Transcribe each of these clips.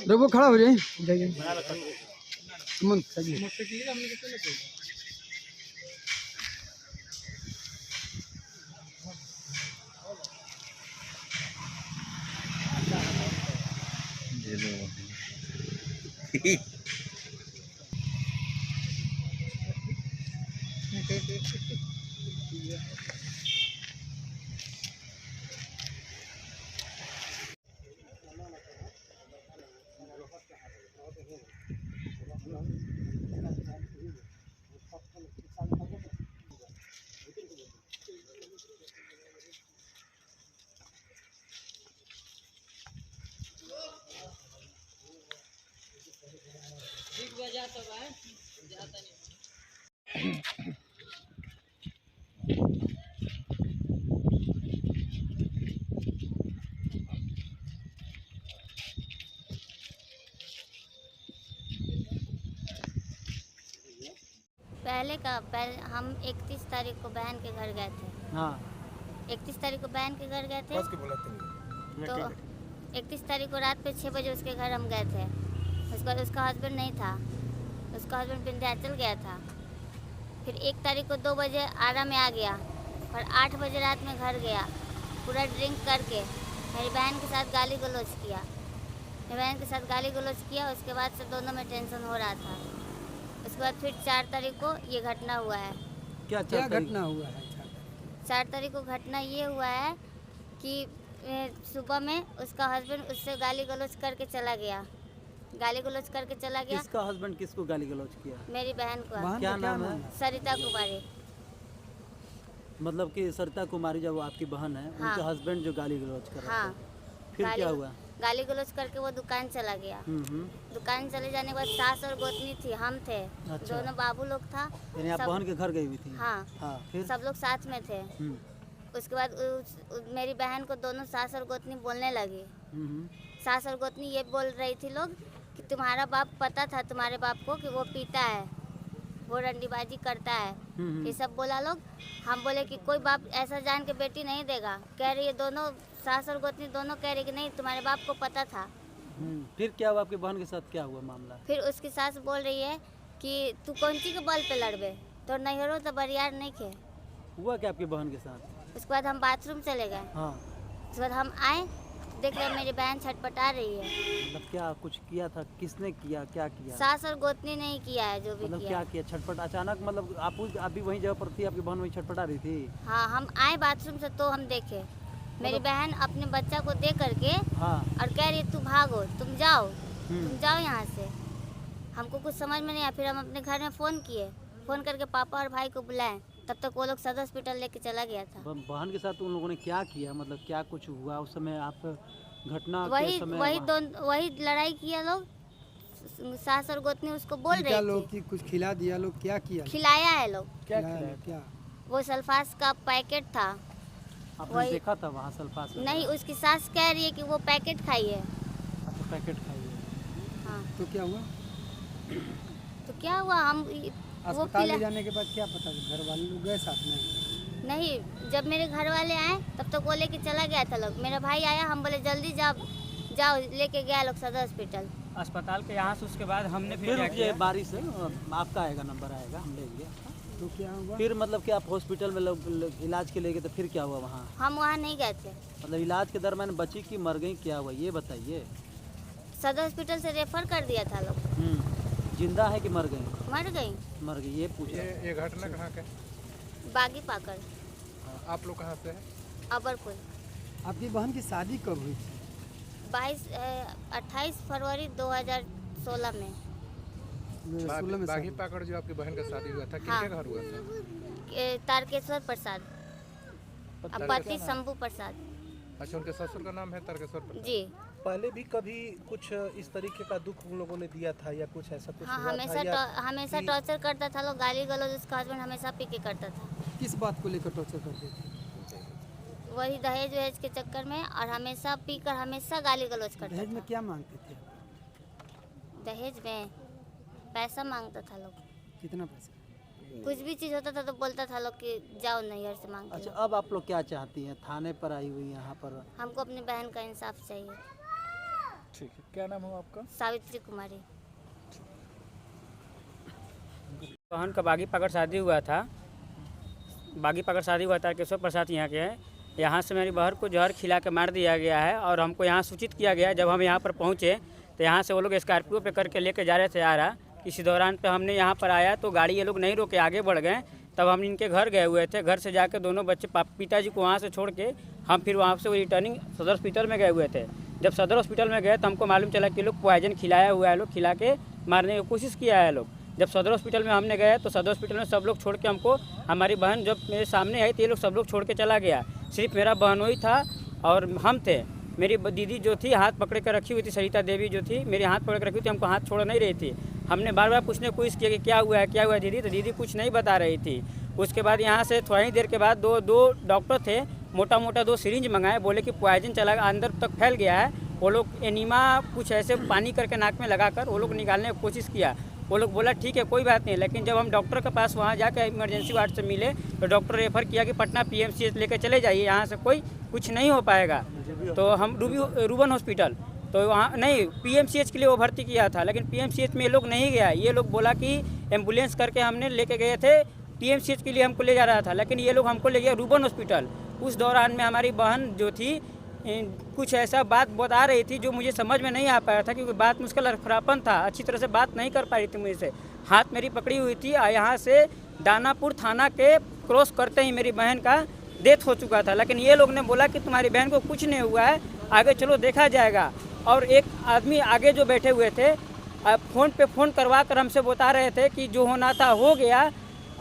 देखो खड़ा हो जाए जाइए मन चाहिए पहले हम 31 तारीख को बहन के घर गए थे। हाँ 31 तारीख को बहन के घर गए थे तो 31 तारीख को रात पे 6 बजे उसके घर हम गए थे। उसके बाद उसका हस्बैंड नहीं था, उसका हस्बैंड विंध्याचल गया था। फिर 1 तारीख को 2 बजे आरा में आ गया और 8 बजे रात में घर गया। पूरा ड्रिंक करके मेरी बहन के साथ गाली गलौज किया। मेरी बहन के साथ गाली गलौज किया। उसके बाद से दोनों में टेंशन हो रहा था। उसके बाद फिर 4 तारीख को ये घटना हुआ है। क्या घटना हुआ है? 4 तारीख को घटना ये हुआ है कि सुबह में उसका हस्बैंड उससे गाली गलौज करके चला गया। गाली गलौज करके चला गया। किसका हस्बैंड किसको गाली गलौज किया? मेरी बहन को। क्या नाम है? सरिता कुमारी। मतलब कि सरिता कुमारी जो आपकी बहन है, हाँ। उनके हस्बैंड जो गाली गलौज कर रहा हाँ। था। फिर क्या हुआ? गाली गलौज करके वो दुकान चला गया। दुकान चले जाने के बाद सास और गोतनी थी, हम थे। अच्छा। दोनों बाबू लोग था। यानी आप बहन के घर गई हुई थी? हाँ। हाँ फिर सब लोग साथ में थे। उसके बाद मेरी बहन को दोनों सास और गोतनी बोलने लगी। सास और गोतनी ये बोल रही थी लोग कि तुम्हारा बाप पता था तुम्हारे बाप को कि वो पीता है, वो रंडीबाजी करता है। ये सब बोला लोग। हम बोले कि कोई बाप ऐसा जान के बेटी नहीं देगा। कह रही है दोनों सास और गोतनी दोनों कह रही कि नहीं तुम्हारे बाप को पता था। फिर क्या हुआ आपकी बहन के साथ? क्या हुआ मामला? फिर उसकी सास बोल रही है कि तू कौन सी के बल पे लड़बे, तो नैहरो तो बरियार नहीं खे। हुआ क्या आपकी बहन के साथ? उसके बाद हम बाथरूम चले गए। हाँ। उसके बाद हम आए, देख रहे मेरी बहन छटपटा रही है। मतलब क्या कुछ किया था? किसने किया? क्या किया? सास और गोतनी नहीं किया है जो भी मतलब किया। क्या किया? छटपट अचानक मतलब आप भी वहीं जगह पर थी, आपकी बहन वहीं छटपटा रही थी? हाँ हम आए बाथरूम से तो हम देखे मेरी बहन अपने बच्चा को दे करके हाँ। और कह रही तू भागो, तुम जाओ यहाँ से। हमको कुछ समझ में नहीं आया। फिर हम अपने घर में फ़ोन किए, फ़ोन करके पापा और भाई को बुलाए। तब तक वो लोग सदर हॉस्पिटल लेके चला गया था। बहन के साथ उन लोगों ने क्या किया? मतलब क्या कुछ हुआ उस समय? आप घटना वही के समय वही लड़ाई किया लोग। सास और गोतनी उसको बोल रहे लोग कि कुछ खिला दिया, लोग क्या किया? खिलाया है लोग। क्या खिलाया? क्या? वो सल्फास का पैकेट था। आपने देखा था वहाँ सल्फास? नहीं, उसकी सास कह रही है कि वो पैकेट खाई है। अच्छा पैकेट खाई है। हाँ। तो क्या हुआ? हम अस्पताल ले जाने के बाद क्या पता घर वाले लोग गए साथ में? नहीं, जब मेरे घर वाले आए तब तक वो लेके चला गया था लोग। मेरा भाई आया, हम बोले जल्दी जाओ लेके गया लोग सदर हॉस्पिटल अस्पताल के यहाँ से। उसके बाद हमने फिर ये बारिश है, आपका आएगा नंबर आएगा, हम लेंगे। तो क्या हुआ फिर? मतलब कि आप हॉस्पिटल में इलाज के लिए गए तो फिर क्या हुआ वहाँ? हम वहाँ नहीं गए थे। मतलब इलाज के दरमियान बची कि मर गई, क्या हुआ ये बताइए। सदर हॉस्पिटल से रेफर कर दिया था लोग। जिंदा है कि मर गई? मर गई। मर गई, ये पूछा। ये घटना कहाँ का? बागी पाकर। आप लोग कहाँ से हैं? अबरपुर। आपकी बहन की शादी कब हुई थी? 28 फरवरी 2016 में। बागी पाकड़ जो आपकी बहन का शादी हुआ था, किसके घर हुआ था? तारकेश्वर प्रसाद, पति शंभू प्रसाद। अच्छा, उनके ससुर का नाम है तारकेश्वर प्रसाद? जी। पहले भी कभी कुछ इस तरीके का दुख उन लोगों ने दिया था या कुछ ऐसा कुछ? हाँ, हमेशा टॉर्चर करता था लोग। गाली गलौज उसका हस्बैंड हमेशा पी के करता था। किस बात को लेकर टॉर्चर करते थे? वही दहेज वहेज के चक्कर में, और हमेशा पी कर हमेशा गाली गलौज करता था। दहेज में क्या मांगते थे? दहेज में पैसा मांगता था लोग, कितना पैसा? कुछ भी चीज़ होता था तो बोलता था लोग कि जाओ नैहर से मांग के अच्छा, लो। अब आप लोग क्या चाहती हैं? थाने पर आई हुई यहाँ पर। हमको अपनी बहन का इंसाफ चाहिए। ठीक है, क्या नाम हो आपका? सावित्री कुमारी। बहन का बागी पकड़ शादी हुआ था, बागी पकड़ शादी हुआ था केशव प्रसाद यहाँ के हैं। यहाँ से मेरी बहन को जहर खिला के मार दिया गया है और हमको यहाँ सूचित किया गया। जब हम यहाँ पर पहुँचे तो यहाँ से वो लोग स्कॉर्पियो पे करके लेके जा रहे थे आ रहा। इसी दौरान पे हमने यहाँ पर आया तो गाड़ी ये लोग नहीं रोके, आगे बढ़ गए। तब हम इनके घर गए हुए थे। घर से जाकर दोनों बच्चे पिताजी को वहाँ से छोड़ के हम फिर वहाँ से रिटर्निंग सदर हॉस्पिटल में गए हुए थे। जब सदर हॉस्पिटल में गए तो हमको मालूम चला कि लोग पॉइजन खिलाया हुआ है, लोग खिला के मारने की कोशिश किया है लोग। जब सदर हॉस्पिटल में हमने गए तो सदर हॉस्पिटल में सब लोग छोड़ के हमको, हमारी बहन जब मेरे सामने आई तो ये लोग सब लोग छोड़ के चला गया। सिर्फ मेरा बहनोई था और हम थे। मेरी दीदी जो थी हाथ पकड़ कर रखी हुई थी, सरिता देवी जो थी मेरे हाथ पकड़ कर रखी हुई थी, हमको हाथ छोड़ नहीं रही थी। हमने बार बार पूछने की कोशिश किया कि क्या हुआ है दीदी, तो दीदी कुछ नहीं बता रही थी। उसके बाद यहाँ से थोड़ी देर के बाद दो डॉक्टर थे, मोटा मोटा 2 सिरिंज मंगाए, बोले कि पॉइजन चला अंदर तक फैल गया है। वो लोग एनीमा कुछ ऐसे पानी करके नाक में लगाकर वो लोग निकालने की कोशिश किया। वो लोग बोला ठीक है कोई बात नहीं, लेकिन जब हम डॉक्टर के पास वहाँ जाकर इमरजेंसी वार्ड से मिले तो डॉक्टर रेफ़र किया कि पटना PMCH लेकर चले जाइए, यहाँ से कोई कुछ नहीं हो पाएगा। तो हम रूबन हॉस्पिटल, तो वहाँ नहीं PMCH के लिए वो भर्ती किया था, लेकिन PMCH में ये लोग नहीं गया। ये लोग बोला कि एम्बुलेंस करके हमने लेके गए थे, PMCH के लिए हमको ले जा रहा था, लेकिन ये लोग हमको ले गया रूबन हॉस्पिटल। उस दौरान में हमारी बहन जो थी कुछ ऐसा बात बता रही थी जो मुझे समझ में नहीं आ पाया था, क्योंकि बात मुझका लड़खड़ापन था, अच्छी तरह से बात नहीं कर पा रही थी मुझे से। हाथ मेरी पकड़ी हुई थी और यहाँ से दानापुर थाना के क्रॉस करते ही मेरी बहन का डेथ हो चुका था। लेकिन ये लोग ने बोला कि तुम्हारी बहन को कुछ नहीं हुआ है, आगे चलो देखा जाएगा। और एक आदमी आगे जो बैठे हुए थे फ़ोन पे फ़ोन करवा कर हमसे बता रहे थे कि जो होना था हो गया,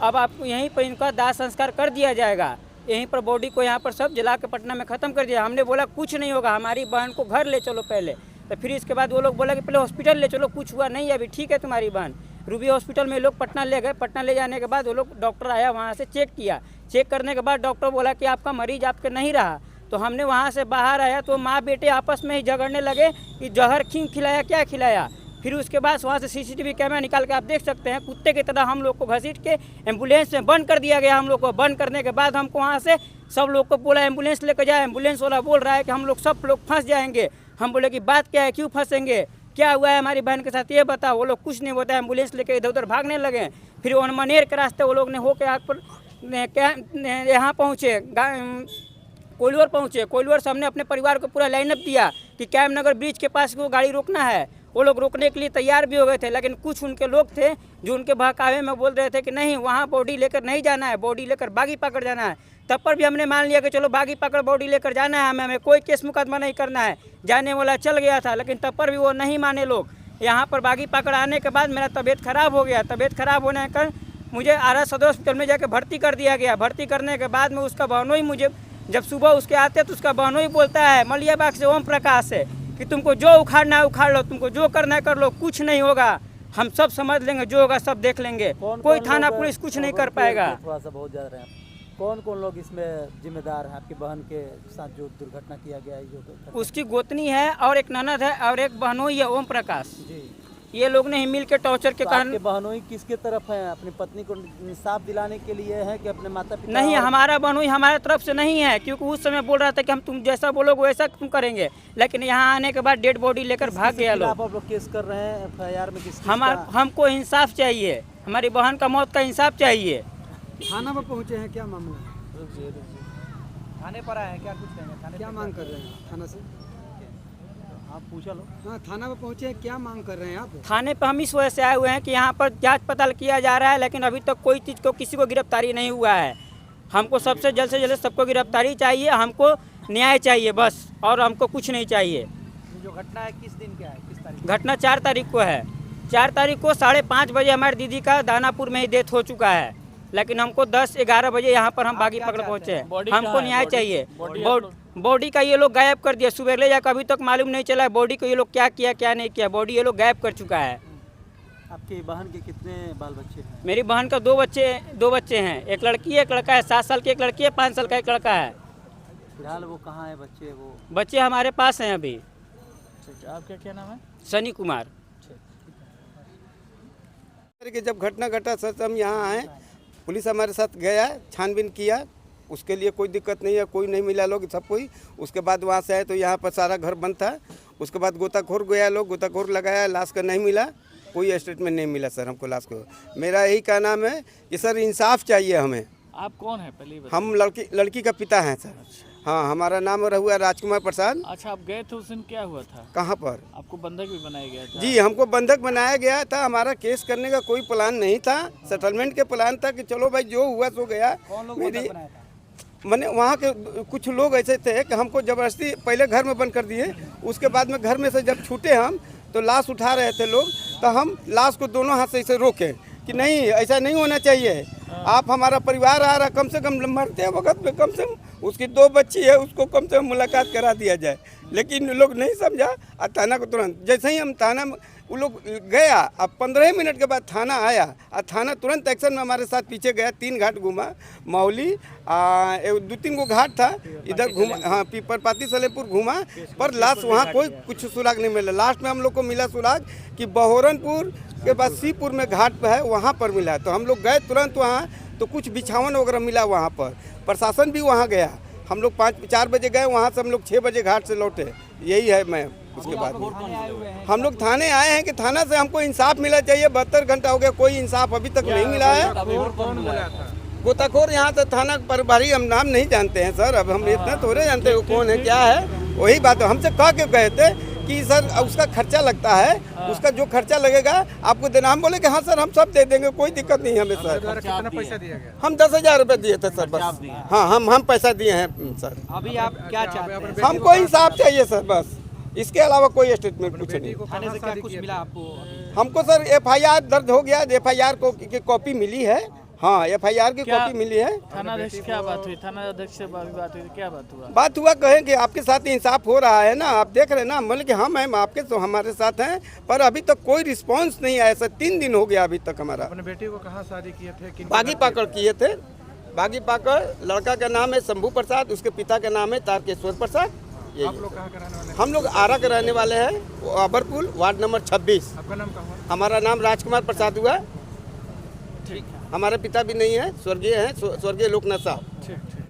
अब आपको यहीं पर इनका दाह संस्कार कर दिया जाएगा, यहीं पर बॉडी को यहाँ पर सब जला के पटना में ख़त्म कर दिया। हमने बोला कुछ नहीं होगा, हमारी बहन को घर ले चलो पहले। तो फिर इसके बाद वो लोग बोला कि पहले हॉस्पिटल ले चलो, कुछ हुआ नहीं अभी, ठीक है तुम्हारी बहन। रूबी हॉस्पिटल में लोग पटना ले गए। पटना ले जाने के बाद वो लोग डॉक्टर आया, वहाँ से चेक किया। चेक करने के बाद डॉक्टर बोला कि आपका मरीज आपके नहीं रहा। तो हमने वहाँ से बाहर आया तो माँ बेटे आपस में ही झगड़ने लगे कि जहर क्यों खिलाया, क्या खिलाया। फिर उसके बाद वहाँ से CCTV कैमरा निकाल के आप देख सकते हैं, कुत्ते की तरह हम लोग को घसीट के एम्बुलेंस में बंद कर दिया गया। हम लोग को बंद करने के बाद हमको वहाँ से सब लोग को बोला एम्बुलेंस लेकर जाए। एम्बुलेंस वाला बोल रहा है कि हम लोग सब लोग फंस जाएंगे। हम बोले कि बात क्या है, क्यों फंसेंगे, क्या हुआ है हमारी बहन के साथ ये बताओ। वो लोग कुछ नहीं बताया, एम्बुलेंस लेकर इधर उधर भागने लगे। फिर मनेर के रास्ते वो लोग ने होकर आग पर यहाँ पहुँचे, कोइलवर पहुँचे। कोइलवर से हमने अपने परिवार को पूरा लाइनअप दिया कि कैम नगर ब्रिज के पास वो गाड़ी रोकना है। वो लोग रोकने के लिए तैयार भी हो गए थे, लेकिन कुछ उनके लोग थे जो उनके बहकावे में बोल रहे थे कि नहीं वहाँ बॉडी लेकर नहीं जाना है, बॉडी लेकर बागी पकड़ जाना है। तब पर भी हमने मान लिया कि चलो बागी पकड़ बॉडी लेकर जाना है, हमें कोई केस मुकदमा नहीं करना है। जाने वाला चल गया था, लेकिन तब पर भी वो नहीं माने लोग। यहाँ पर बागी पकड़ आने के बाद मेरा तबीयत खराब हो गया। तबीयत खराब होने का मुझे आरा सदर हॉस्पिटल में जाकर भर्ती कर दिया गया। भर्ती करने के बाद में उसका बहनोई मुझे जब सुबह उसके आते तो उसका बहनोई बोलता है मलियाबाग से ओम प्रकाश से कि तुमको जो उखाड़ना है उखाड़ लो, तुमको जो करना है कर लो, कुछ नहीं होगा, हम सब समझ लेंगे, जो होगा सब देख लेंगे। कोई थाना पुलिस कुछ नहीं कर पाएगा। थोड़ा सा बहुत ज़्यादा रहे। कौन कौन लोग इसमें जिम्मेदार हैं? आपकी बहन के साथ जो दुर्घटना किया गया है, जो उसकी गोतनी है और एक ननद है और एक बहनोई है ओम प्रकाश जी, ये लोग ने ही मिल के टॉर्चर के कारण। आपके बहनोई किसके तरफ है? अपनी पत्नी को इंसाफ दिलाने के लिए है कि अपने माता पिता? नहीं, हमारा बहनोई हमारे तरफ से नहीं है, क्योंकि उस समय बोल रहा था कि हम तुम जैसा बोलोगे वैसा तुम करेंगे, लेकिन यहाँ आने के बाद डेड बॉडी लेकर भाग गया लोग। आप लोग केस कर रहे हैं FIR में? किस हमको इंसाफ चाहिए, हमारी बहन का मौत का इंसाफ चाहिए। थाना पर पहुँचे हैं, क्या मामला है? थाने पर आए हैं, क्या कुछ कहेंगे? थाने क्या मांग कर रहे हैं थाना से? आप पूछा लो। हाँ, थाना पर पहुँचे हैं, क्या मांग कर रहे हैं आप? थाने पर हम इस वजह से आए हुए हैं कि यहाँ पर जांच पड़ताल किया जा रहा है, लेकिन अभी तक कोई चीज़ को किसी को गिरफ्तारी नहीं हुआ है। हमको सबसे जल्द से जल्द सबको गिरफ्तारी चाहिए, हमको न्याय चाहिए बस, और हमको कुछ नहीं चाहिए। जो घटना है किस दिन क्या है, किस तारीख? घटना 4 तारीख को है। 4 तारीख को 5:30 बजे हमारी दीदी का दानापुर में ही डेथ हो चुका है, लेकिन हमको 10-11 बजे यहाँ पर हम बागी पकड़ पहुँचे हैं। हमको न्याय चाहिए। बॉडी का ये लोग गायब कर दिया, सुबह ले जाकर अभी तक मालूम नहीं चला बॉडी को ये लोग क्या किया क्या नहीं किया। बॉडी ये लोग गायब कर चुका है। आपकी बहन के कितने बाल बच्चे हैं? मेरी बहन का 2 बच्चे हैं, एक लड़की है एक लड़का है। 7 साल की एक लड़की है, 5 साल का एक लड़का है। फिलहाल वो कहाँ है बच्चे? वो बच्चे हमारे पास हैं अभी। आपका क्या नाम है? सनी कुमार। कि जब घटना घटा सर हम यहाँ आए, पुलिस हमारे साथ गया, छानबीन किया, उसके लिए कोई दिक्कत नहीं है, कोई नहीं मिला लोग सब कोई। उसके बाद वहाँ से आए तो यहाँ पर सारा घर बंद था। उसके बाद गोताखोर गया, लोग गोताखोर लगाया, लाश का नहीं मिला, कोई स्टेटमेंट नहीं मिला सर हमको लाश को। मेरा यही कहना है कि सर इंसाफ चाहिए हमें। आप कौन है पहले? हम लड़की का पिता हैं सर। हाँ, हमारा नाम रहुआ राजकुमार प्रसाद। अच्छा, आप गए थे उस दिन, क्या हुआ था? कहाँ पर? आपको बंधक भी बनाया गया था? जी, हमको बंधक बनाया गया था। हमारा केस करने का कोई प्लान नहीं था, सेटलमेंट के प्लान था कि चलो भाई जो हुआ सो गया। मेरी मैंने वहाँ के कुछ लोग ऐसे थे कि हमको ज़बरदस्ती पहले घर में बंद कर दिए। उसके बाद में घर में से जब छूटे हम तो लाश उठा रहे थे लोग, तो हम लाश को दोनों हाथ से ऐसे रोके कि नहीं, ऐसा नहीं होना चाहिए। आप हमारा परिवार आ रहा, कम से कम मरते वक्त में कम से कम उसकी 2 बच्ची है, उसको कम से कम मुलाकात करा दिया जाए। लेकिन लोग नहीं समझा और थाना को तुरंत, जैसे ही हम थाना वो लोग गया, अब 15 मिनट के बाद थाना आया और थाना तुरंत एक्शन में हमारे साथ पीछे गया। 3 घाट घूमा, मौली 2-3 गो घाट था, इधर घूमा, हाँ पीपरपाती सलेपुर घूमा, पर लास्ट वहाँ कोई कुछ सुराग नहीं मिला। लास्ट में हम लोग को मिला सुराग कि बहोरनपुर के बाद सीपुर में घाट पर है, वहाँ पर मिला। तो हम लोग गए तुरंत वहाँ, तो कुछ बिछावन वगैरह मिला वहाँ पर। प्रशासन भी वहाँ गया, हम लोग 4 बजे गए वहाँ से, हम लोग 6 बजे घाट से लौटे। यही है। मैं उसके बाद हम लोग थाने आए हैं कि थाना से हमको इंसाफ मिला चाहिए। 72 घंटा हो गया, कोई इंसाफ अभी तक नहीं मिला है। गोताखोर यहाँ से थाना प्रभारी, हम नाम नहीं जानते हैं सर, अब हम इतना थोड़े जानते हैं कौन है क्या है। वही बात है, हमसे कह के गए थे कि सर उसका खर्चा लगता है, उसका जो खर्चा लगेगा आपको देना। हम बोले कि हाँ सर हम सब दे देंगे, कोई दिक्कत नहीं हमें सर। कितना पैसा दिया गया? हम 10,000 रुपये दिए थे सर, बस। हाँ, हम पैसा दिए हैं सर। अभी आप क्या चाहते हैं? हमको इंसाफ चाहिए सर, बस। इसके अलावा कोई स्टेटमेंट कुछ नहीं। थाने से क्या कुछ मिला आपको? हमको सर FIR दर्ज हो गया, FIR की कॉपी मिली है। हाँ, FIR की कॉपी मिली है। थाना अध्यक्ष क्या बात हुई? थाना अध्यक्ष से बात हुई, क्या बात हुआ? बात हुआ कहें कि आपके साथ इंसाफ हो रहा है ना, आप देख रहे हैं ना। मतलब कि हम हैं आपके, तो हमारे साथ हैं, पर अभी तक कोई रिस्पांस नहीं आया सर। 3 दिन हो गया अभी तक हमारा। अपने बेटे को कहाँ शादी किए थे? बागी पाकड़ किए थे। बागी पाकड़, लड़का का नाम है शंभू प्रसाद, उसके पिता का नाम है तारकेश्वर प्रसाद। आप लोग कहाँ का रहने वाले? हम लोग आरा के रहने वाले हैं, अबरपुर, वार्ड नंबर 26। आपका नाम क्या हुआ? हमारा नाम राजकुमार प्रसाद हुआ। हमारे पिता भी नहीं है, स्वर्गीय हैं, स्वर्गीय लोकनाथ साहब।